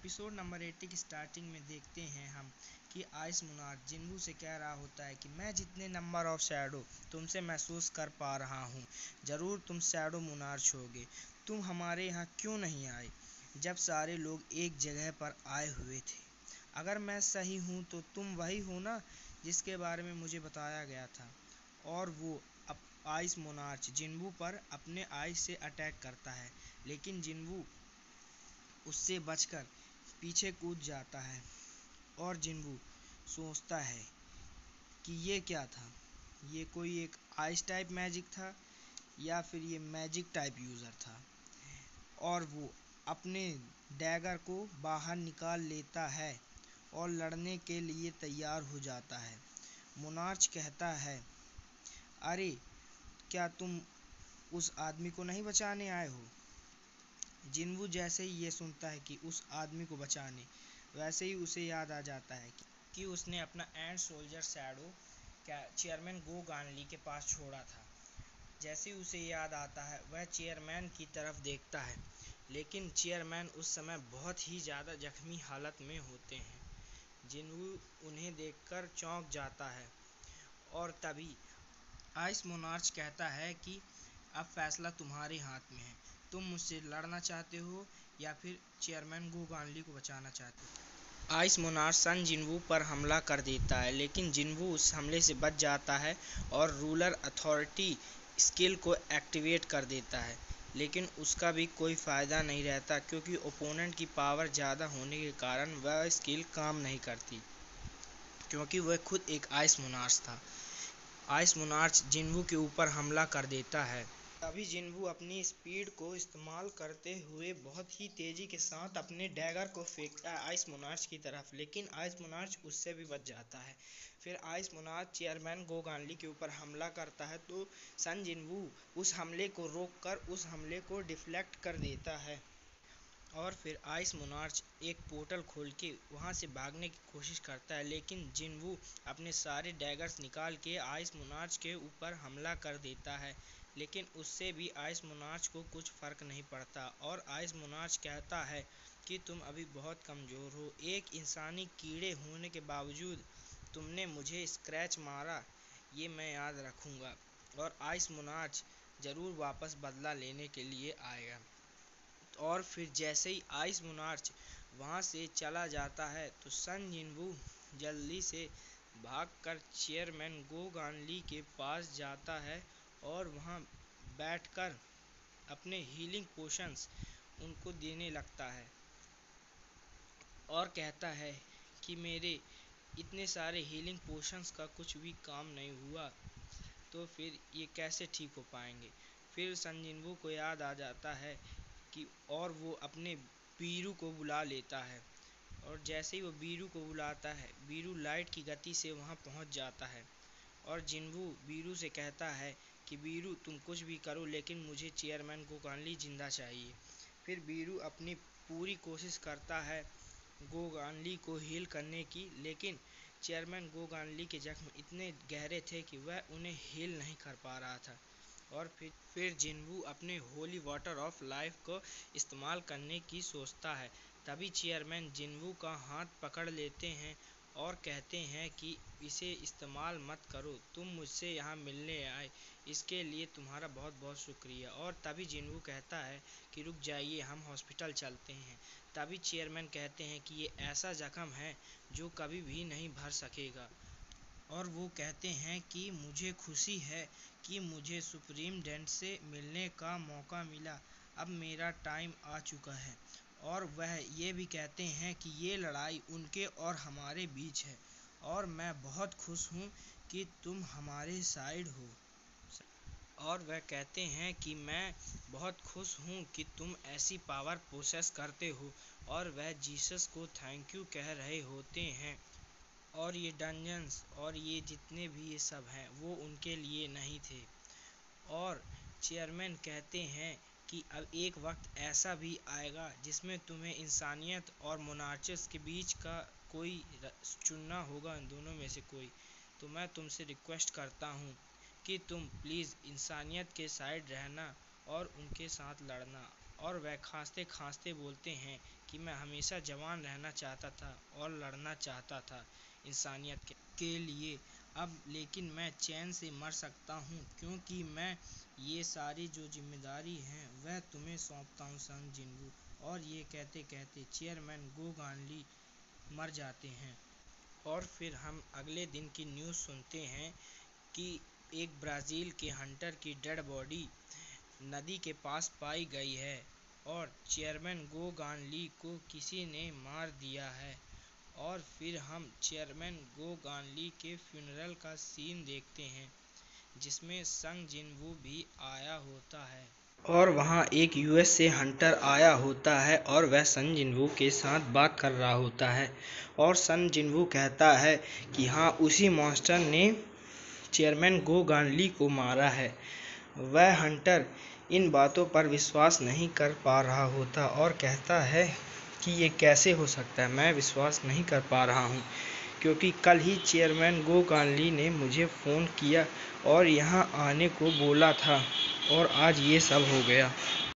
Episode number 80 की starting में देखते हैं हम कि आइस मोनार्च जिन्वू से कह रहा होता है कि मैं जितने नंबर ऑफ शैडो तुमसे महसूस कर पा रहा हूँ, ज़रूर तुम शैडो मोनार्च होगे। तुम हमारे यहाँ क्यों नहीं आए जब सारे लोग एक जगह पर आए हुए थे? अगर मैं सही हूँ तो तुम वही हो ना जिसके बारे में मुझे बताया गया था। और वो अब आइस मोनार्च जिन्वू पर अपने आइस से अटैक करता है, लेकिन जिन्वू उससे बचकर पीछे कूद जाता है। और जिन्वू सोचता है कि ये क्या था, ये कोई एक आइस टाइप मैजिक था या फिर ये मैजिक टाइप यूज़र था। और वो अपने डैगर को बाहर निकाल लेता है और लड़ने के लिए तैयार हो जाता है। मोनार्च कहता है, अरे क्या तुम उस आदमी को नहीं बचाने आए हो? जिन्वू जैसे ही ये सुनता है कि उस आदमी को बचाने, वैसे ही उसे याद आ जाता है कि उसने अपना एंड सोल्जर शैडो चेयरमैन गो गानली के पास छोड़ा था। जैसे ही उसे याद आता है वह चेयरमैन की तरफ देखता है, लेकिन चेयरमैन उस समय बहुत ही ज़्यादा जख्मी हालत में होते हैं। जिन्वू उन्हें देखकर चौंक जाता है और तभी आइस मोनार्च कहता है कि अब फैसला तुम्हारे हाथ में है। तुम मुझसे लड़ना चाहते हो या फिर चेयरमैन गो गानली को बचाना चाहते हो? आइस मोनार्च सन जिन्वू पर हमला कर देता है, लेकिन जिन्वू उस हमले से बच जाता है और रूलर अथॉरिटी स्किल को एक्टिवेट कर देता है। लेकिन उसका भी कोई फ़ायदा नहीं रहता, क्योंकि ओपोनेंट की पावर ज़्यादा होने के कारण वह स्किल काम नहीं करती, क्योंकि वह खुद एक आइस मोनार्च था। आइस मोनार्च जिन्वू के ऊपर हमला कर देता है। तभी जिन्वू अपनी स्पीड को इस्तेमाल करते हुए बहुत ही तेज़ी के साथ अपने डैगर को फेंकता है आइस मोनार्च की तरफ, लेकिन आइस मोनार्च उससे भी बच जाता है। फिर आइस मोनार्च चेयरमैन गो गानली के ऊपर हमला करता है, तो सन जिन्वू उस हमले को रोककर उस हमले को डिफ्लेक्ट कर देता है। और फिर आइस मोनार्च एक पोर्टल खोल के वहाँ से भागने की कोशिश करता है, लेकिन जिन्वू अपने सारे डैगर्स निकाल के आइस मोनार्च के ऊपर हमला कर देता है। लेकिन उससे भी आइस मोनार्च को कुछ फ़र्क नहीं पड़ता और आइस मोनार्च कहता है कि तुम अभी बहुत कमज़ोर हो। एक इंसानी कीड़े होने के बावजूद तुमने मुझे स्क्रैच मारा, ये मैं याद रखूँगा। और आइस मोनार्च ज़रूर वापस बदला लेने के लिए आएगा। और फिर जैसे ही आइस मोनार्च वहाँ से चला जाता है तो सन जिन्वू जल्दी से भागकर चेयरमैन गो गानली के पास जाता है और वहाँ बैठकर अपने हीलिंग पोशंस उनको देने लगता है और कहता है कि मेरे इतने सारे हीलिंग पोशंस का कुछ भी काम नहीं हुआ, तो फिर ये कैसे ठीक हो पाएंगे। फिर सन जिन्वू को याद आ जाता है कि और वो अपने बीरू को बुला लेता है। और जैसे ही वो बीरू को बुलाता है, बीरू लाइट की गति से वहाँ पहुँच जाता है। और जिन्वू बीरू से कहता है कि बीरू तुम कुछ भी करो, लेकिन मुझे चेयरमैन गो गानली जिंदा चाहिए। फिर बीरू अपनी पूरी कोशिश करता है गो गानली को हील करने की, लेकिन चेयरमैन गो गानली के जख्म इतने गहरे थे कि वह उन्हें हील नहीं कर पा रहा था। और फिर जिन्वू अपने होली वाटर ऑफ लाइफ को इस्तेमाल करने की सोचता है। तभी चेयरमैन जिन्वू का हाथ पकड़ लेते हैं और कहते हैं कि इसे इस्तेमाल मत करो, तुम मुझसे यहाँ मिलने आए, इसके लिए तुम्हारा बहुत बहुत शुक्रिया। और तभी जिन्वू कहता है कि रुक जाइए, हम हॉस्पिटल चलते हैं। तभी चेयरमैन कहते हैं कि ये ऐसा जख्म है जो कभी भी नहीं भर सकेगा। और वो कहते हैं कि मुझे खुशी है कि मुझे सुप्रीम डेंट से मिलने का मौका मिला, अब मेरा टाइम आ चुका है। और वह ये भी कहते हैं कि ये लड़ाई उनके और हमारे बीच है और मैं बहुत खुश हूँ कि तुम हमारे साइड हो। और वह कहते हैं कि मैं बहुत खुश हूँ कि तुम ऐसी पावर पोसेस करते हो। और वह जीसस को थैंक यू कह रहे होते हैं। और ये डंजन्स और ये जितने भी ये सब हैं वो उनके लिए नहीं थे। और चेयरमैन कहते हैं कि अब एक वक्त ऐसा भी आएगा जिसमें तुम्हें इंसानियत और मोनार्चस के बीच का कोई चुनना होगा, इन दोनों में से कोई। तो मैं तुमसे रिक्वेस्ट करता हूँ कि तुम प्लीज़ इंसानियत के साइड रहना और उनके साथ लड़ना। और वह खांसते खांसते बोलते हैं कि मैं हमेशा जवान रहना चाहता था और लड़ना चाहता था इंसानियत के लिए। अब लेकिन मैं चैन से मर सकता हूँ क्योंकि मैं ये सारी जो जिम्मेदारी है वह तुम्हें सौंपता हूँ संग जिन्वू। और ये कहते कहते चेयरमैन गो गानली मर जाते हैं। और फिर हम अगले दिन की न्यूज़ सुनते हैं कि एक ब्राज़ील के हंटर की डेड बॉडी नदी के पास पाई गई है और चेयरमैन गो गानली को किसी ने मार दिया है। और फिर हम चेयरमैन गो गानली के फ्यूनरल का सीन देखते हैं जिसमें संग जिनवू भी आया होता है और वहाँ एक यूएस से हंटर आया होता है और वह सन जिनवू के साथ बात कर रहा होता है। और सन जिनवू कहता है कि हाँ, उसी मॉन्स्टर ने चेयरमैन गो गानली को मारा है। वह हंटर इन बातों पर विश्वास नहीं कर पा रहा होता और कहता है कि ये कैसे हो सकता है, मैं विश्वास नहीं कर पा रहा हूँ क्योंकि कल ही चेयरमैन गो गानली ने मुझे फ़ोन किया और यहाँ आने को बोला था और आज ये सब हो गया।